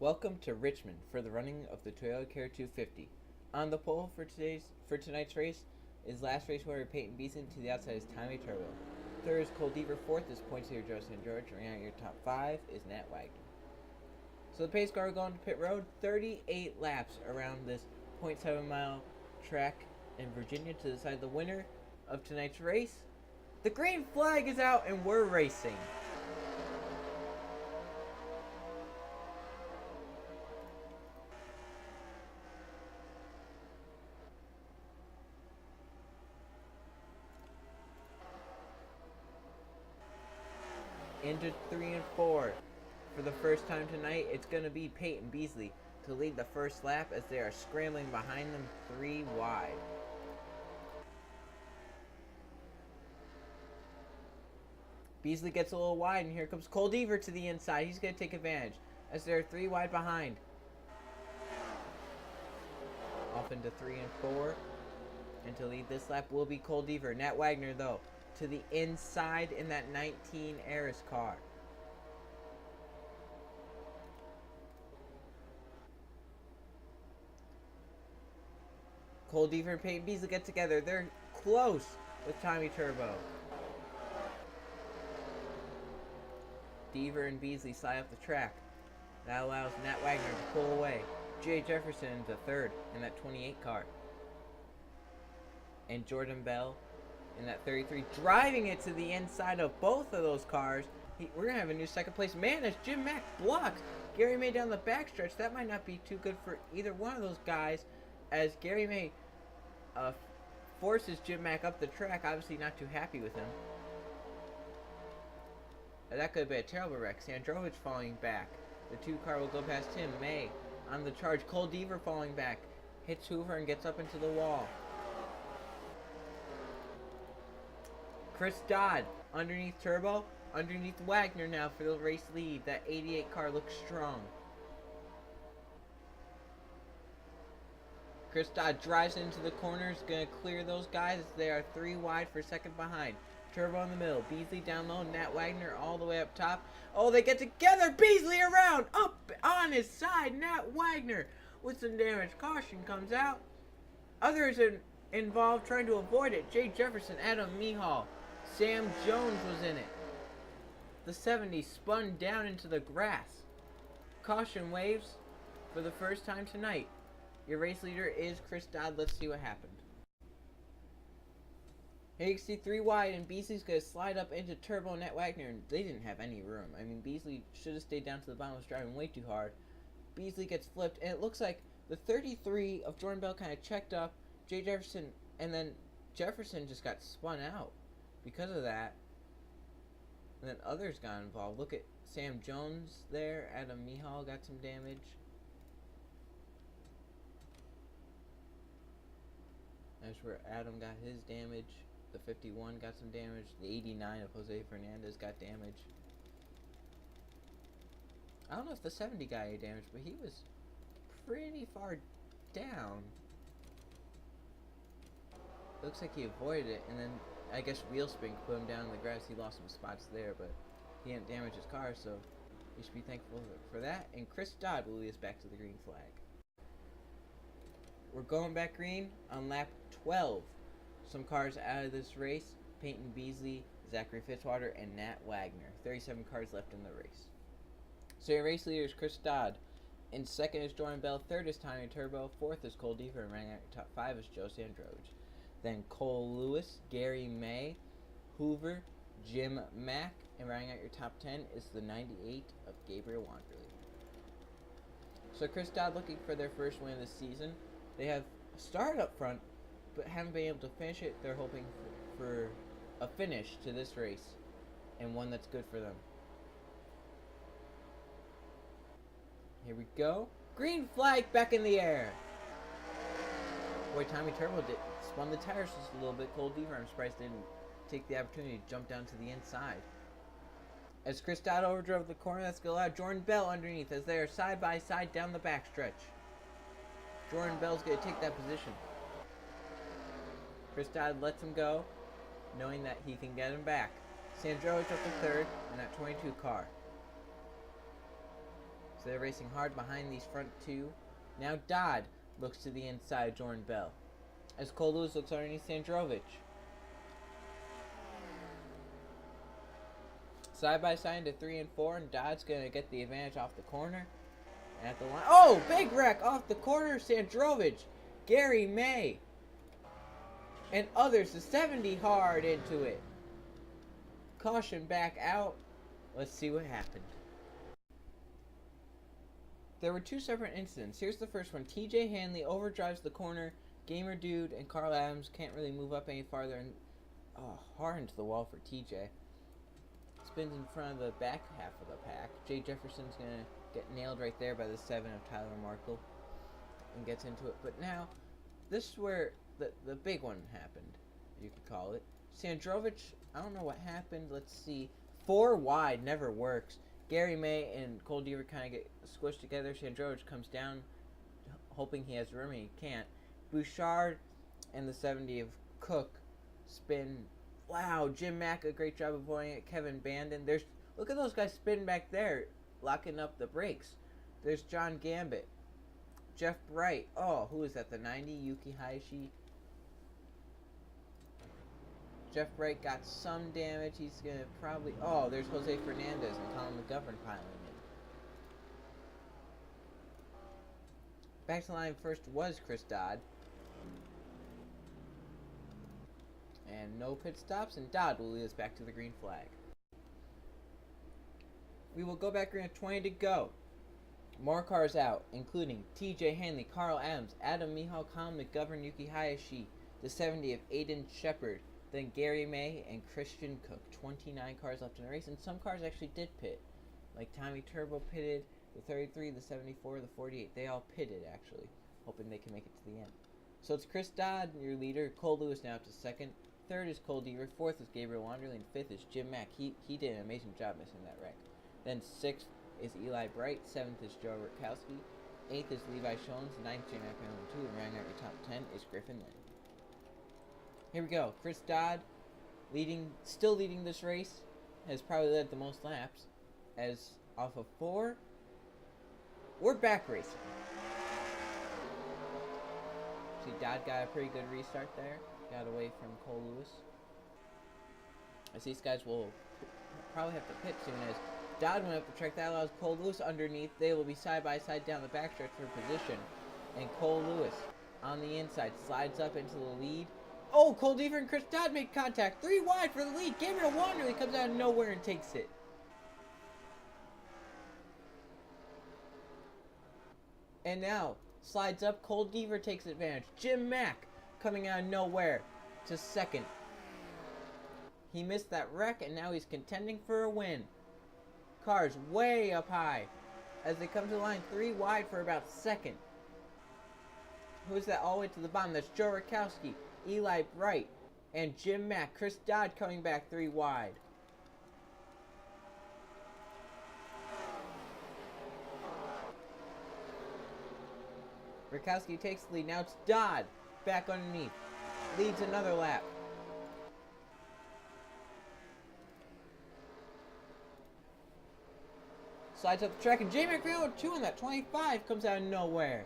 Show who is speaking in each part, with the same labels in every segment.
Speaker 1: Welcome to Richmond for the running of the Toyota Care 250. On the pole for tonight's race is last race winner Peyton Beeson. To the outside is Tommy Turbo. Third is Cole Deaver. Fourth is Points Leader Joe St. George. Running out your top five is Nat Wagner. So the pace car will go into pit road. 38 laps around this 0.7 mile track in Virginia to decide the winner of tonight's race. The green flag is out and we're racing. Into 3 and 4. For the first time tonight, it's going to be Peyton Beasley to lead the first lap as they are scrambling behind them 3 wide. Beasley gets a little wide, and here comes Cole Deaver to the inside. He's going to take advantage as they're 3 wide behind. Off into 3 and 4. And to lead this lap will be Cole Deaver. Nat Wagner, though, to the inside in that 19 Eris car. Cole Deaver and Peyton Beasley get together. They're close with Tommy Turbo. Deaver and Beasley slide up the track. That allows Nat Wagner to pull away. Jay Jefferson into third in that 28 car. And Jordan Bell in that 33, driving it to the inside of both of those cars. We're going to have a new second place man as Jim Mack blocks Gary May down the backstretch. That might not be too good for either one of those guys, as Gary May forces Jim Mack up the track. Obviously not too happy with him. That could have been a terrible wreck. Sandrovich falling back. The 2 car will go past him. May on the charge. Cole Deaver falling back. Hits Hoover and gets up into the wall. Chris Dodd underneath Turbo, underneath Wagner now for the race lead. That 88 car looks strong. Chris Dodd drives into the corners, going to clear those guys as they are 3 wide for second behind. Turbo in the middle, Beasley down low, Nat Wagner all the way up top. Oh, they get together, Beasley around, up on his side, Nat Wagner with some damage. Caution comes out. Others are involved trying to avoid it. Jay Jefferson, Adam Mihal. Sam Jones was in it. The 70 spun down into the grass. Caution waves for the first time tonight. Your race leader is Chris Dodd. Let's see what happened. Here you can see 3 wide, and Beasley's going to slide up into Turbo and Nat Wagner, and they didn't have any room. I mean, Beasley should have stayed down to the bottom, was driving way too hard. Beasley gets flipped, and it looks like the 33 of Jordan Bell kind of checked up. Jay Jefferson, and then Jefferson just got spun out because of that. And then others got involved. Look at Sam Jones there. Adam Mihal got some damage. That's where Adam got his damage. The 51 got some damage. The 89 of Jose Fernandez got damage. I don't know if the 70 got any damage, but he was pretty far down. Looks like he avoided it, and then I guess wheel spin put him down in the grass. He lost some spots there, but he didn't damage his car, so we should be thankful for that. And Chris Dodd will lead us back to the green flag. We're going back green on lap 12. Some cars out of this race: Peyton Beasley, Zachary Fitzwater, and Nat Wagner. 37 cars left in the race. So your race leader is Chris Dodd. In second is Jordan Bell. Third is Tommy Turbo. Fourth is Cole Deaver. And running out your top 5 is Joe Sandrovich. Then Cole Lewis, Gary May, Hoover, Jim Mack, and rounding out your top 10 is the 98 of Gabriel Wanderley. So Chris Dodd looking for their first win of the season. They have started up front, but haven't been able to finish it. They're hoping for a finish to this race, and one that's good for them. Here we go. Green flag back in the air. Boy, Tommy Turbo spun the tires just a little bit. Cole Deaver, I'm surprised didn't take the opportunity to jump down to the inside. As Chris Dodd overdrove the corner, that's going to allow Jordan Bell underneath as they are side by side down the backstretch. Jordan Bell's going to take that position. Chris Dodd lets him go, knowing that he can get him back. Sandrovich up to third in that 22 car. So they're racing hard behind these front two. Now Dodd looks to the inside of Jordan Bell, as Cole Lewis looks underneath Sandrovich. Side by side into 3 and 4, and Dodd's going to get the advantage off the corner. And at the line, oh, big wreck off the corner, Sandrovich, Gary May, and others, the 70 hard into it. Caution back out. Let's see what happened. There were two separate incidents. Here's the first one. TJ Hanley overdrives the corner. Gamer Dude and Carl Adams can't really move up any farther, and hard into the wall for TJ. Spins in front of the back half of the pack. Jay Jefferson's going to get nailed right there by the 7 of Tyler Markle and gets into it. But now, this is where the big one happened, you could call it. Sandrovich, I don't know what happened. Let's see. 4 wide never works. Gary May and Cole Deaver kind of get squished together. Sandrovich comes down, hoping he has room, and he can't. Bouchard and the 70 of Cook spin. Wow, Jim Mack, a great job avoiding it. Kevin Bandon. Look at those guys spinning back there, locking up the brakes. There's John Gambit. Jeff Bright. Oh, who is that? The 90? Yuki Hayashi. Jeff Bright got some damage. He's going to probably... Oh, there's Jose Fernandez and Colin McGovern piling in. Back to the line first was Chris Dodd. And no pit stops, and Dodd will lead us back to the green flag. We will go back green with 20 to go. More cars out, including TJ Hanley, Carl Adams, Adam Mihal, Colin McGovern, Yuki Hayashi, the 70 of Aiden Shepard, then Gary May and Christian Cook. 29 cars left in the race, and some cars actually did pit. Like Tommy Turbo pitted, the 33, the 74, the 48. They all pitted, actually, hoping they can make it to the end. So it's Chris Dodd, your leader. Cole Lewis now up to second. Third is Cole Deaver. Fourth is Gabriel Wanderley. And fifth is Jim Mack. He did an amazing job missing that wreck. Then sixth is Eli Bright. Seventh is Joe Rutkowski. Eighth is Levi Schoens. Ninth, J Mack 2. And rounding out your top 10 is Griffin Lynn. Here we go. Chris Dodd, still leading this race, has probably led the most laps. As off of 4, we're back racing. See, Dodd got a pretty good restart there. Got away from Cole Lewis. As these guys will probably have to pit soon, as Dodd went up the track. That allows Cole Lewis underneath. They will be side by side down the backstretch for position. And Cole Lewis on the inside slides up into the lead. Oh, Cole Deaver and Chris Dodd make contact. 3 wide for the lead. Gabriel Wanderley comes out of nowhere and takes it. And now, slides up. Cole Deaver takes advantage. Jim Mack coming out of nowhere to second. He missed that wreck, and now he's contending for a win. Cars way up high as they come to the line 3 wide for about second. Who's that all the way to the bottom? That's Joe Rutkowski, Eli Bright, and Jim Mack. Chris Dodd coming back 3 wide. Rutkowski takes the lead. Now it's Dodd back underneath. Leads another lap. Slides up the track, and J Mac 2 on that 25 comes out of nowhere.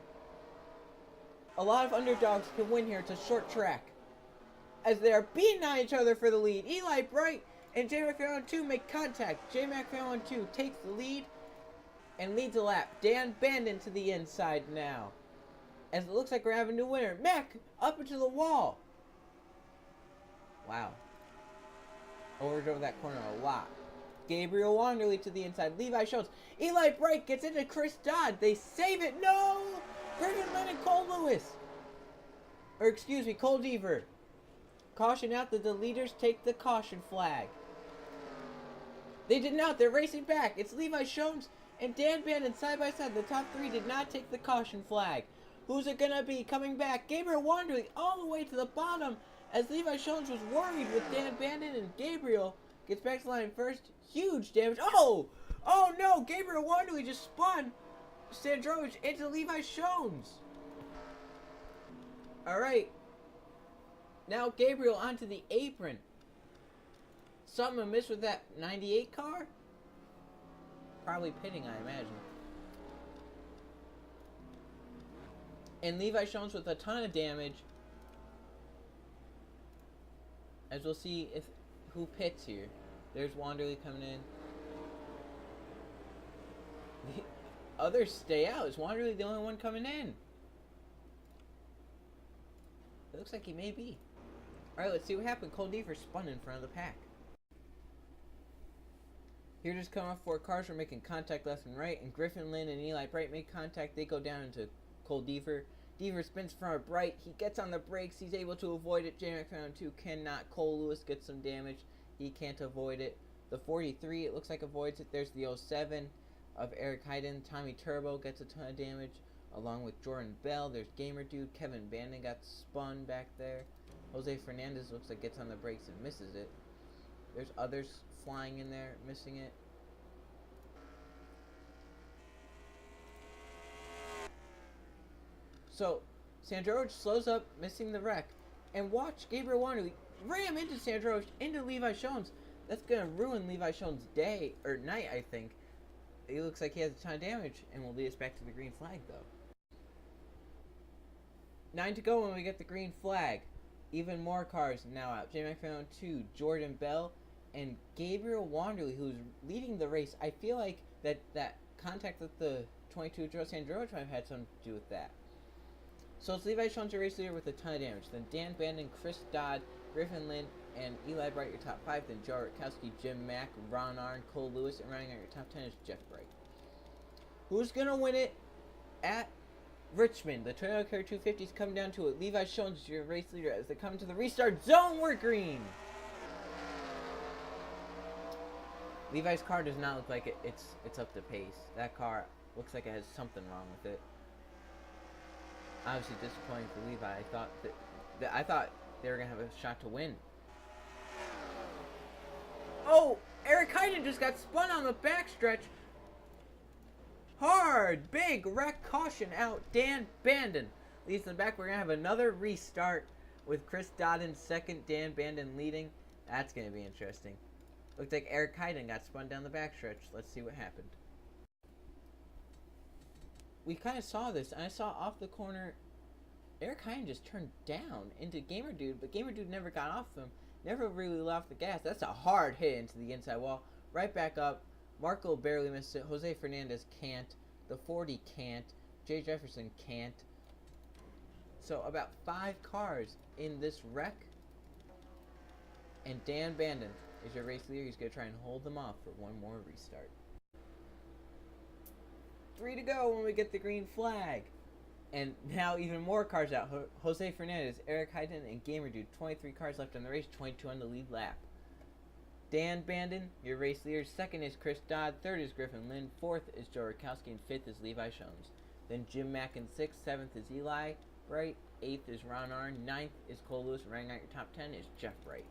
Speaker 1: A lot of underdogs can win here. It's a short track, as they are beating on each other for the lead. Eli Bright and J Mac 2 make contact. J Mac 2 takes the lead and leads a lap. Dan Bandon to the inside now, as it looks like we're having a new winner. Mac up into the wall. Wow. Overdrove that corner a lot. Gabriel Wanderley to the inside. Levi Schultz. Eli Bright gets into Chris Dodd. They save it. No! Griffin Lynn and Cole Lewis. Or excuse me, Cole Deaver. Caution out that the leaders take the caution flag. They did not. They're racing back. It's Levi Schultz and Dan Bandon side by side. The top 3 did not take the caution flag. Who's it gonna be coming back? Gabriel Wanderley all the way to the bottom, as Levi Schultz was worried with Dan Bandon, and Gabriel gets back to the line first. Huge damage. Oh! Oh no! Gabriel Wanderley just spun Sandrovich into Levi Schultz. Alright. Now Gabriel onto the apron. Something amiss with that 98 car? Probably pitting, I imagine. And Levi Jones with a ton of damage. As we'll see if who pits here. There's Wanderley coming in. The others stay out. Is Wanderley the only one coming in? It looks like he may be. Alright, let's see what happened. Cole Deaver spun in front of the pack. Here just coming off 4 cars. We're making contact left and right. And Griffin Lynn and Eli Bright make contact. They go down into Cole Deaver. Deaver spins in front of Bright. He gets on the brakes. He's able to avoid it. J-Mac 2 cannot. Cole Lewis gets some damage. He can't avoid it. The 43, it looks like avoids it. There's the 07 of Eric Hayden. Tommy Turbo gets a ton of damage. Along with Jordan Bell. There's Gamer Dude. Kevin Bandon got spun back there. Jose Fernandez looks like gets on the brakes and misses it. There's others flying in there, missing it. So, Sandroge slows up, missing the wreck. And watch Gabriel Wanderley ram into Sandroge, into Levi Jones. That's going to ruin Levi Jones' day, or night, I think. It looks like he has a ton of damage, and will lead us back to the green flag, though. 9 to go when we get the green flag. Even more cars now out. J-Mac 2, Jordan Bell, and Gabriel Wanderley, who's leading the race. I feel like that contact with the 22 Joe Sandroge might have had something to do with that. So it's Levi Jones, your race leader, with a ton of damage. Then Dan Bandon, Chris Dodd, Griffin Lynn, and Eli Bright, your top 5. Then Joe Rutkowski, Jim Mack, Ron Arn, Cole Lewis, and rounding out your top 10 is Jeff Bright. Who's going to win it at Richmond? The Toyota Car 250s come down to it. Levi Jones is your race leader as they come to the restart zone. We're green. Levi's car does not look like it's up to pace. That car looks like it has something wrong with it. Obviously disappointing for Levi. I thought they were gonna have a shot to win. Oh, Eric Hayden just got spun on the backstretch. Hard, big wreck, caution out. Dan Bandon leads in the back. We're gonna have another restart with Chris Dodd in second, Dan Bandon leading. That's gonna be interesting. Looks like Eric Hayden got spun down the backstretch. Let's see what happened. We kind of saw this, and I saw off the corner, Eric Hayden just turned down into Gamer Dude, but Gamer Dude never got off him, never really let off the gas. That's a hard hit into the inside wall. Right back up. Marco barely missed it. Jose Fernandez can't. The 40 can't. Jay Jefferson can't. So about 5 cars in this wreck. And Dan Bandon is your race leader. He's going to try and hold them off for one more restart. 3 to go when we get the green flag. And now even more cars out. Jose Fernandez, Eric Hayden, and Gamer Dude. 23 cars left on the race. 22 on the lead lap. Dan Bandon, your race leader. Second is Chris Dodd. Third is Griffin Lynn. Fourth is Joe Rutkowski. And fifth is Levi Jones. Then Jim Mack in sixth. Seventh is Eli Bright. Eighth is Ron Arn. Ninth is Cole Lewis. Rounding out your top 10 is Jeff Bright.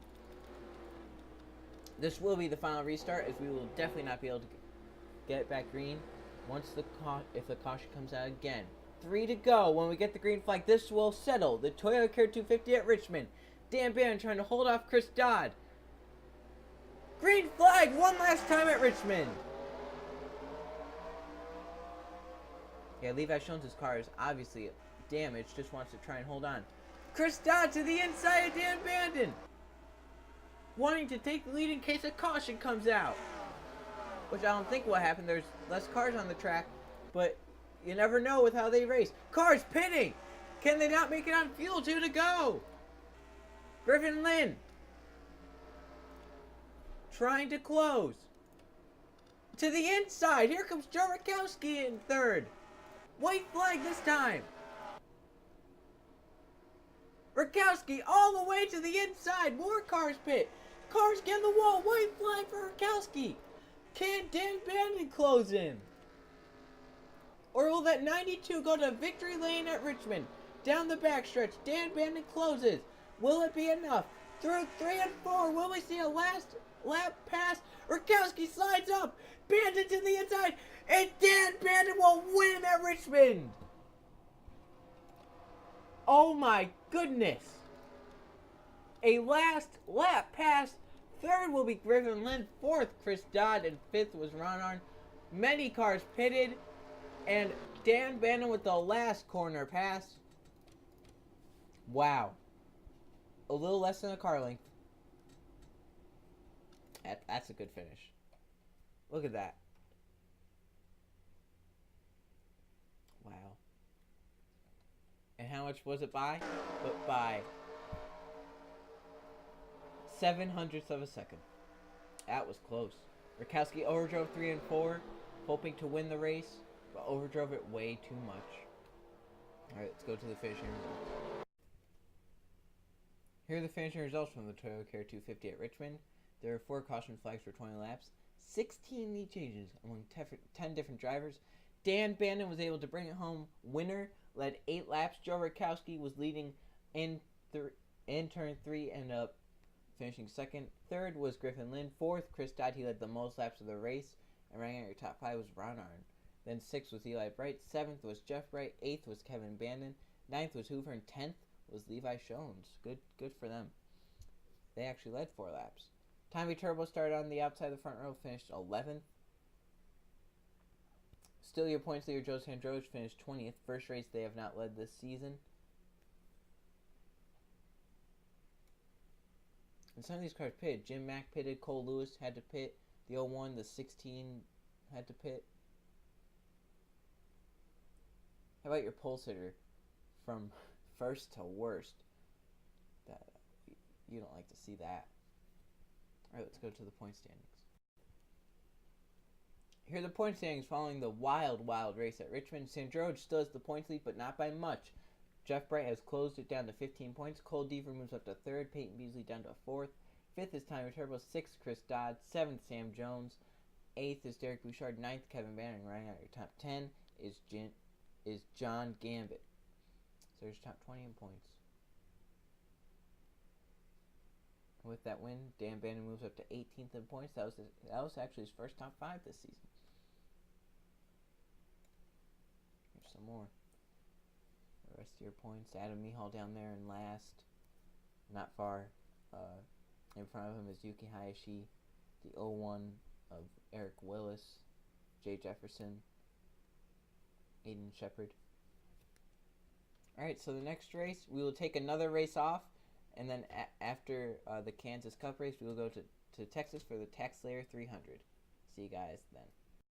Speaker 1: This will be the final restart, as we will definitely not be able to get it back green once if the caution comes out again. 3 to go when we get the green flag. This will settle the Toyota Car 250 at Richmond. Dan Bandon trying to hold off Chris Dodd. Green flag one last time at Richmond. Yeah, Levi Jones' car is obviously damaged. Just wants to try and hold on. Chris Dodd to the inside of Dan Bandon, wanting to take the lead in case a caution comes out. Which I don't think will happen. There's less cars on the track. But you never know with how they race. Cars pitting. Can they not make it on fuel? 2 to go. Griffin Lynn trying to close. To the inside. Here comes Joe Rutkowski in third. White flag this time. Rutkowski all the way to the inside. More cars pit. Cars get in the wall. White flag for Rutkowski. Can Dan Bandon close in? Or will that 92 go to victory lane at Richmond? Down the backstretch, Dan Bandon closes. Will it be enough? Through 3 and 4, will we see a last lap pass? Rutkowski slides up. Bandon to the inside. And Dan Bandon will win at Richmond. Oh my goodness. A last lap pass. Third will be Griffin Lynn. Fourth, Chris Dodd. And fifth was Ron Arn. Many cars pitted. And Dan Bannon with the last corner pass. Wow. A little less than a car length. That's a good finish. Look at that. Wow. And how much was it by? But by 7/100th of a second. That was close. Rakowski overdrove 3 and 4, hoping to win the race, but overdrove it way too much. Alright, let's go to the finishing results. Here are the finishing results from the Toyota Care 250 at Richmond. There are 4 caution flags for 20 laps, 16 lead changes among 10 different drivers. Dan Bannon was able to bring it home winner, led 8 laps. Joe Rakowski was leading in turn 3, ended up finishing second. Third was Griffin Lynn. Fourth, Chris Dodd. He led the most laps of the race. And ranking at your top 5 was Ron Arn. Then 6th was Eli Bright. 7th was Jeff Bright. 8th was Kevin Bannon. 9th was Hoover. And 10th was Levi Shones. Good for them. They actually led 4 laps. Tommy Turbo started on the outside of the front row, finished 11th. Still your points leader, Joe Sandroge, finished 20th. First race they have not led this season. And some of these cars pitted. Jim Mack pitted. Cole Lewis had to pit. The 01, the 16 had to pit. How about your pole sitter from first to worst? That you don't like to see that. All right, let's go to the point standings. Here are the point standings following the wild race at Richmond. Sandroge still has the points lead, but not by much. Jeff Bright has closed it down to 15 points. Cole Deaver moves up to 3rd. Peyton Beasley down to 4th. 5th is Tommy Turbo. 6th, Chris Dodd. 7th, Sam Jones. 8th is Derek Bouchard. 9th, Kevin Bannon. Running out your top 10 is John Gambit. So there's top 20 in points. With that win, Dan Bannon moves up to 18th in points. That was actually his first top 5 this season. Here's some more. The rest of your points. Adam Mihal down there in last. Not far. In front of him is Yuki Hayashi. The 01 of Eric Willis. Jay Jefferson. Aiden Shepard. Alright, so the next race, we will take another race off. And then after the Kansas Cup race, we will go to Texas for the Tax Slayer 300. See you guys then.